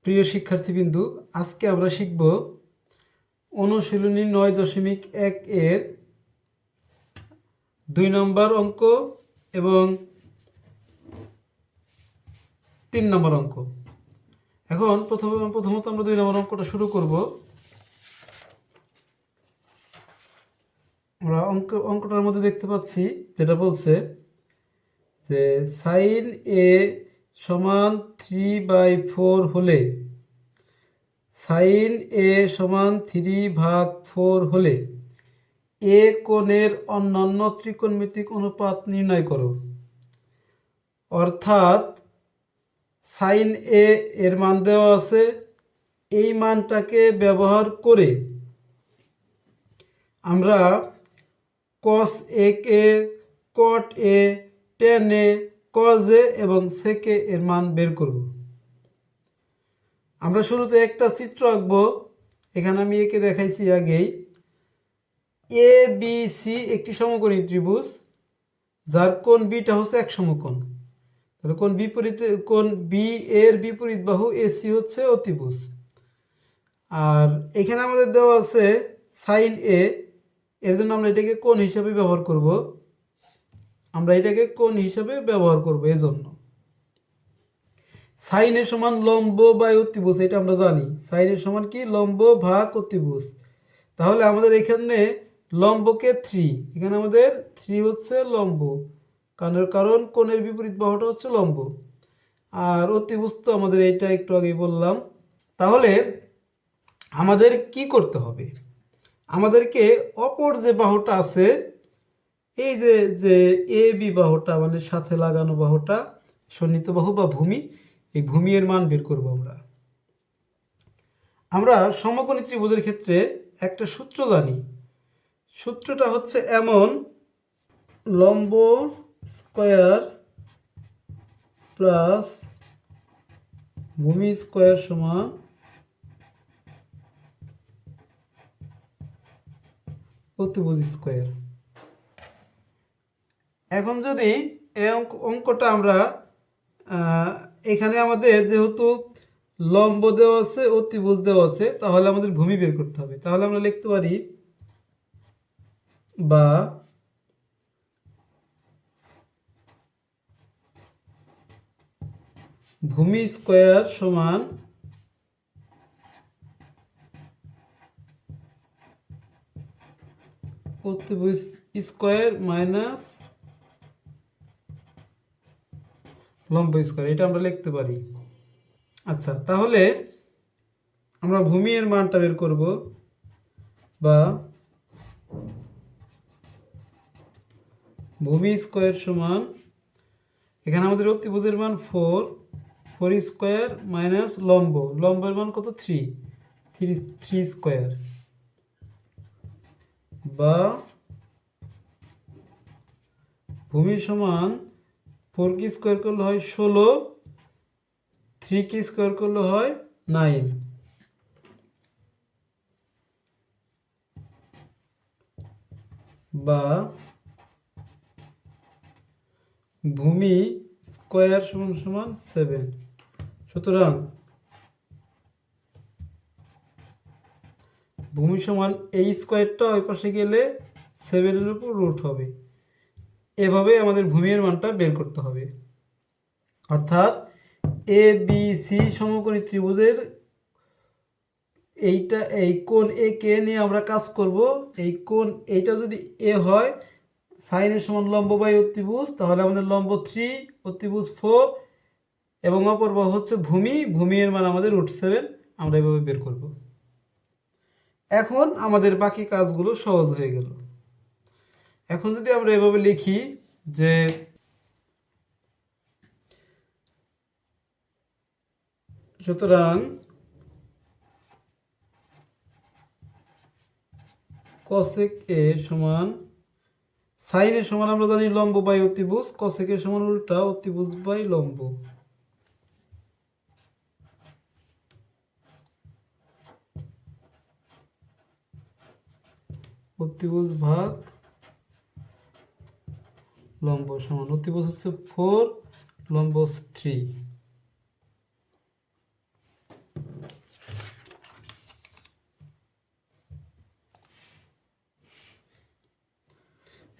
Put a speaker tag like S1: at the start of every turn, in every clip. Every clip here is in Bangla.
S1: প্রিয় শিক্ষার্থীবৃন্দু, আজকে আমরা শিখব অনুশীলনী 9.1 এর 2 নম্বর অঙ্ক এবং 3 নম্বর অঙ্ক। এখন প্রথমত আমরা 2 নম্বর অঙ্কটা শুরু করব। আমরা অঙ্কটার মধ্যে দেখতে পাচ্ছি যেটা বলছে যে সাইন এ সমান 3/4 হলে সাইন এ সমান 3/4 হলে এ কোণের অন্যান্য ত্রিকোণমিতিক অনুপাত নির্ণয় করো। অর্থাৎ সাইন এ এর মান দেওয়া আছে, এই মানটাকে ব্যবহার করে আমরা কস এ কে, কট এ, টেন এ, কজ এ এবং সেক এ এর মান বের করব। আমরা শুরুতে একটা চিত্র আঁকবো। এখানে আমি একে দেখাইছি আগেই। এ বি সি একটি সমকোণী ত্রিভুজ, যার কোণ বিটা হচ্ছে এক সমকোণ। তাহলে কোণ বি এর বিপরীত বাহু এসি হচ্ছে অতিভুজ। আর এখানে আমাদের দেওয়া আছে সাইন এ, এর জন্য আমরা এটাকে কোণ হিসাবে ব্যবহার করব। এজন্য সাইনের সমান লম্ব বাই অতিভুজ, এটা আমরা জানি। সাইনের সমান কি? লম্ব ভাগ অতিভুজ। তাহলে আমাদের এখানে লম্বকে 3, এখানে আমাদের 3 হচ্ছে লম্ব, কারণ কোণের বিপরীত বাহুটা হচ্ছে লম্ব। আর অতিভুজ তো আমাদের এইটা একটু আগেই বললাম। তাহলে আমাদের কি করতে হবে? আমাদেরকে অপর যে বাহুটা আছে, এই যে যে এ বি বাহুটা, মানে সাথে লাগানো বাহুটা, সন্নিহিত বাহু বা ভূমি, এই ভূমি এর মান বের করব। আমরা সমকোণী ত্রিভুজের ক্ষেত্রে একটা সূত্র জানি। সূত্রটা হচ্ছে এমন: লম্ব স্কয়ার প্লাস ভূমি স্কয়ার সমান অতিভুজ স্কয়ার। এখন যদি এই অঙ্কটা আমরা এখানে আমাদের যেহেতু লম্ব দেওয়া আছে, অতিভুজ দেওয়া আছে, তাহলে আমাদের ভূমি বের করতে হবে। তাহলে আমরা লিখতে পারি বা ভূমি স্কয়ার সমান অতিভুজ স্কয়ার মাইনাস লম্ব স্কয়ার, এটা আমরা লিখতে পারি। আচ্ছা, তাহলে আমরা ভূমি এর মানটা বের করব। বা ভূমি স্কয়ার সমান, এখানে আমাদের অতিভুজের মান 4 স্কয়ার মাইনাস লম্বের মান কত? 3 স্কয়ার। বা ভূমি সমান 4 কি স্কয়ার করলে হয় 16, 3 কি স্কয়ার করলে হয় 9। বা ভূমি স্কয়ার সমান সমান 7। সুতরাং ভূমি সমান এই স্কয়ারটা ওই পাশে গেলে 7 এর উপর রুট হবে। এভাবে আমাদের ভূমির মানটা বের করতে হবে। অর্থাৎ এ বি সি সমকোণী ত্রিভুজের এই কোণ এ কে নিয়ে আমরা কাজ করব। এই কোণ এইটা যদি এ হয়, সাইনের সমান লম্ব বাই অতিভুজ, তাহলে আমাদের লম্ব 3, অতিভুজ 4 এবং অপর বাহু হচ্ছে ভূমি এর মান আমাদের √7। আমরা এভাবে বের করব। এখন আমাদের বাকি কাজগুলো সহজ হয়ে গেল। এখন যদি আমরা এভাবে লিখি যে সুতরাং কসেক এ সমান, সাইন এর সমান আমরা জানি লম্ব বাই অতিভুজ, কসেক এর সমান উল্টা অতিভুজ বাই লম্ব। অতিভুজ ভাগ লম্ব সমান, অতিভুজ হচ্ছে 4, লম্ব হচ্ছে 3।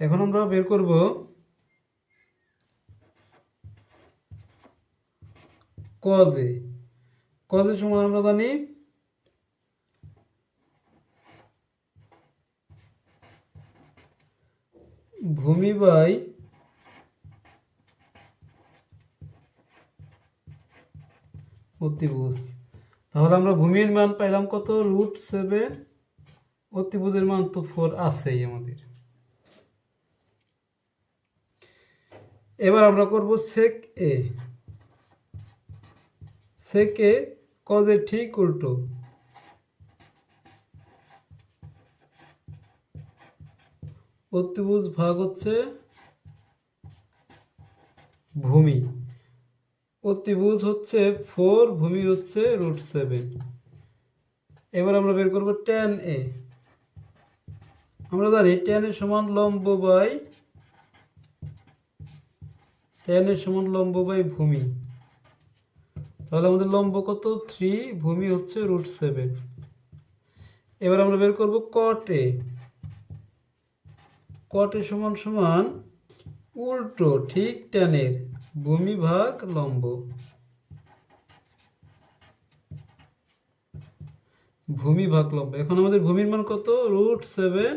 S1: এখন আমরা বের করব কজে। কজের সমান আমরা জানি ভূমি বাই অতিভুজ। তাহলে আমরা ভূমির মান পাইলাম কত, √7। অতিভুজের মান তো 4 আছেই আমাদের। এবার আমরা করব সেক এ। সেক এ কজের ঠিক উল্টো। অতিভুজ ভাগ হচ্ছে ভূমি। অতিভুজ হচ্ছে 4, ভূমি হচ্ছে √7। এবার আমরা বের করব tan এ। আমরা জানি tan এর সমান লম্ব বাই ভূমি। তাহলে আমাদের লম্ব কত, 3, ভূমি হচ্ছে √7। এবার আমরা বের করব cot এ। cot এ সমান সমান উল্টো ঠিক tan এর, ভূমি ভাগ লম্ব। ভূমি ভাগ লম্ব। এখন আমাদের ভূমির মান কত, √7,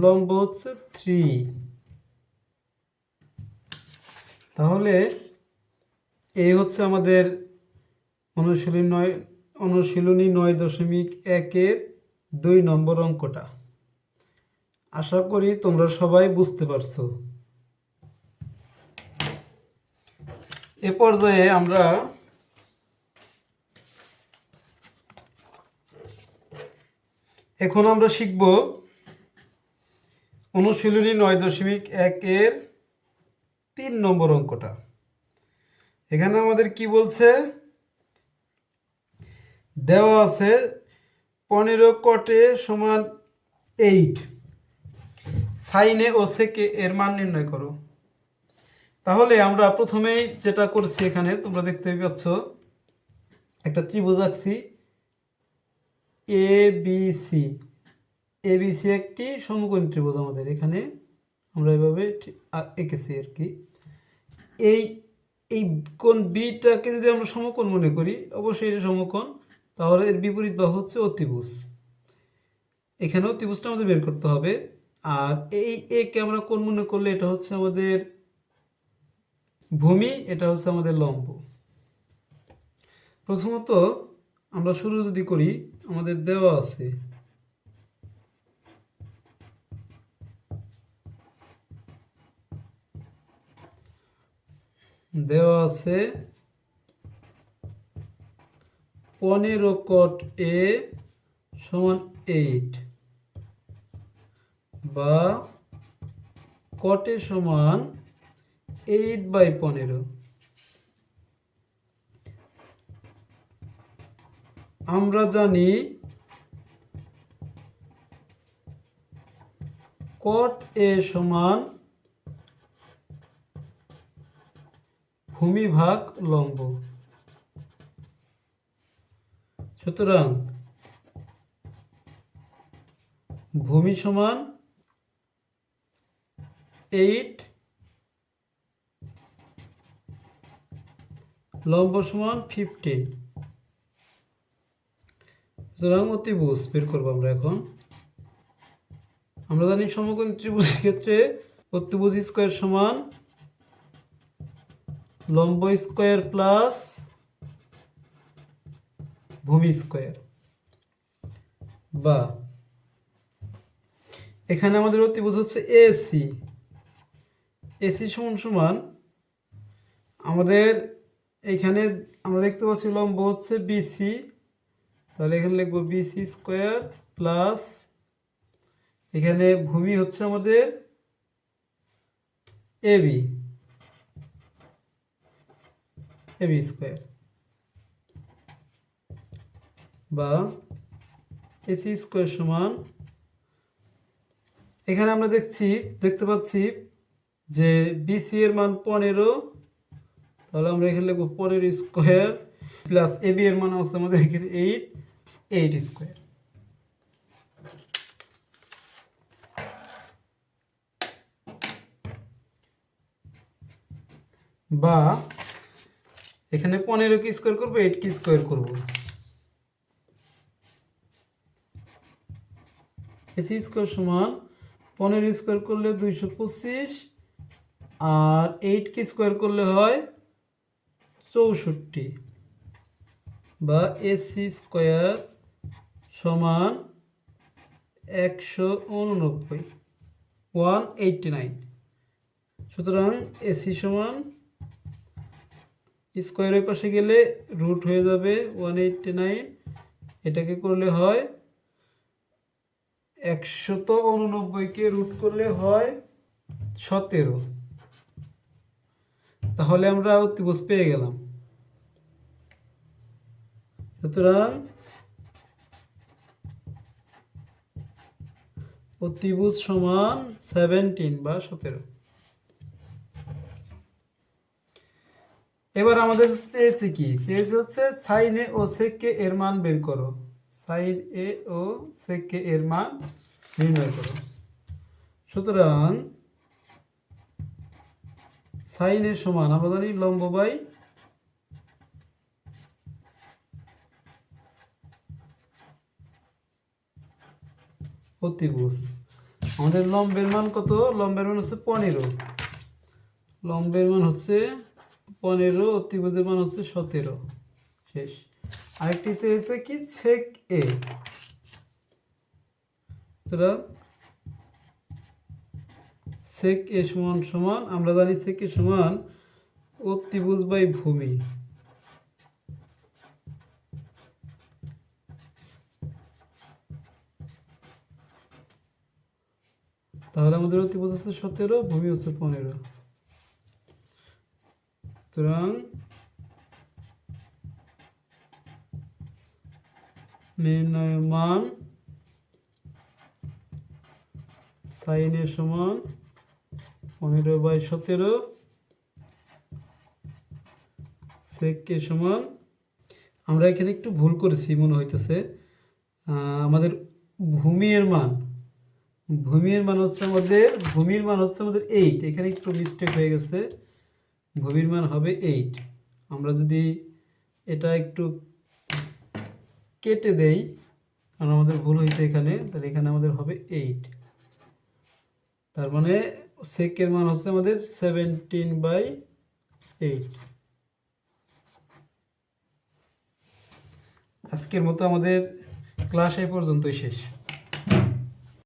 S1: লম্ব হচ্ছে 3। তাহলে এই হচ্ছে আমাদের অনুশীলনী 9.1-এর 2 নম্বর অঙ্কটা। আশা করি তোমরা সবাই বুঝতে পারছো। এ পর্যায়ে আমরা শিখব অনুশীলনী 9.1-এর 3 নম্বর অঙ্কটা। এখানে আমাদের কি বলছে, দেওয়া আছে 15 cot a সমান 8, সাইনে ও সেকে এর মান নির্ণয় করো। তাহলে আমরা প্রথমেই যেটা করছি, এখানে তোমরা দেখতে পাচ্ছ একটা ত্রিভুজ আঁকছি এবিসি। এবিসি একটি সমকোণী ত্রিভুজ আমাদের এখানে আমরা এভাবে এঁকেছি আর কি। এই এই কোণ বিটাকে যদি আমরা সমকোণ মনে করি, অবশ্যই এটা সমকোণ, তাহলে এর বিপরীত বাহু হচ্ছে অতিভুজ। এখানে অতিভুজটা আমাদের বের করতে হবে। আর এই একে আমরা কোণ মনে করলে এটা হচ্ছে আমাদের ভূমি, এটা হচ্ছে আমাদের লম্ব। প্রথমত আমরা শুরু যদি করি, আমাদের দেওয়া আছে দেওয়া আছে 15 cot a সমান 8, বা cot a সমান 8/15। আমরা জানি cot a সমান ভূমি ভাগ লম্ব। সুতরাং ভূমি সমান 8, লম্ব সমান 15। সুতরাং অতিভুজ বের করবো আমরা এখন। আমরা জানি সমকোণী ত্রিভুজের ক্ষেত্রে অতিভুজ স্কয়ার সমান লম্ব স্কয়ার প্লাস ভূমি স্কয়ার, বা এখানে আমাদের অতিভুজ হচ্ছে এসি। এসি সমান সমান আমাদের এখানে আমরা দেখতে পাচ্ছি লম্ব হচ্ছে বিসি, তাহলে এখানে লিখবো বিসি স্কয়ার প্লাস এখানে ভূমি হচ্ছে আমাদের এবি, এবি স্কয়ার, বা এসি স্কয়ার সমান, এখানে আমরা দেখতে পাচ্ছি যে বিসি এর মান 15, তাহলে আমরা এখানে লিখবো 15 স্কয়ার প্লাস এবি এর মান আছে আমাদের এখানে 8 স্কয়ার। বা এখানে 15 কে স্কোয়ার করবো, 8 কে স্কোয়ার করবো। এসি স্কোয়ার সমান 15 স্কোয়ার করলে 225, আর 8 কে স্কোয়ার করলে হয় 64, বা এসি স্কোয়ার সমান 189, 189। সুতরাং এসি সমান স্কোয়ারের পাশে গেলে রুট হয়ে যাবে 189, এটাকে করলে হয় 189কে রুট করলে হয় 17। তাহলে আমরা অতিভুজ পেয়ে গেলাম। সুতরাং অতিভুজ সমান 17 বা 17। এবার আমাদের চেয়েছে কি, চেয়েছে হচ্ছে সাইন এ ও সেক কে এর মান বের করো। সাইন এ ও সেক কে এর মান নির্ণয় করো। সুতরাং সাইন এ সমান আমরা জানি লম্ব বাই অতিভুজ। আমাদের লম্বের মান কত? লম্বের মান হচ্ছে 15, লম্বের মান হচ্ছে 15, অতিভুজের মান হচ্ছে 17। শেষ। আরেকটি চেয়েছে কি সেক এ। সুতরাং সেক এ সমান সমান আমরা জানি সেক এ সমান অতিভুজ বাই ভূমি। তাহলে আমাদের অতিভুজ হচ্ছে 17, ভূমি হচ্ছে 15। সুতরাং নির্ণয় মান সাইন এ সমান 15/17, সেক এ সমান, আমরা এখানে একটু ভুল করেছি মনে হইতেছে। আমাদের ভূমির মান, ভূমির মান হচ্ছে আমাদের 8। এখানে একটু মিস্টেক হয়ে গেছে, ভূমির মান হবে 8। আমরা যদি এটা একটু কেটে দেই, কারণ আমাদের ভুল হয়েছে এখানে, তাহলে এখানে আমাদের হবে 8। তার মানে সেকের মান হচ্ছে আমাদের 17/8। আজকের মতো আমাদের ক্লাস এই পর্যন্তই শেষ।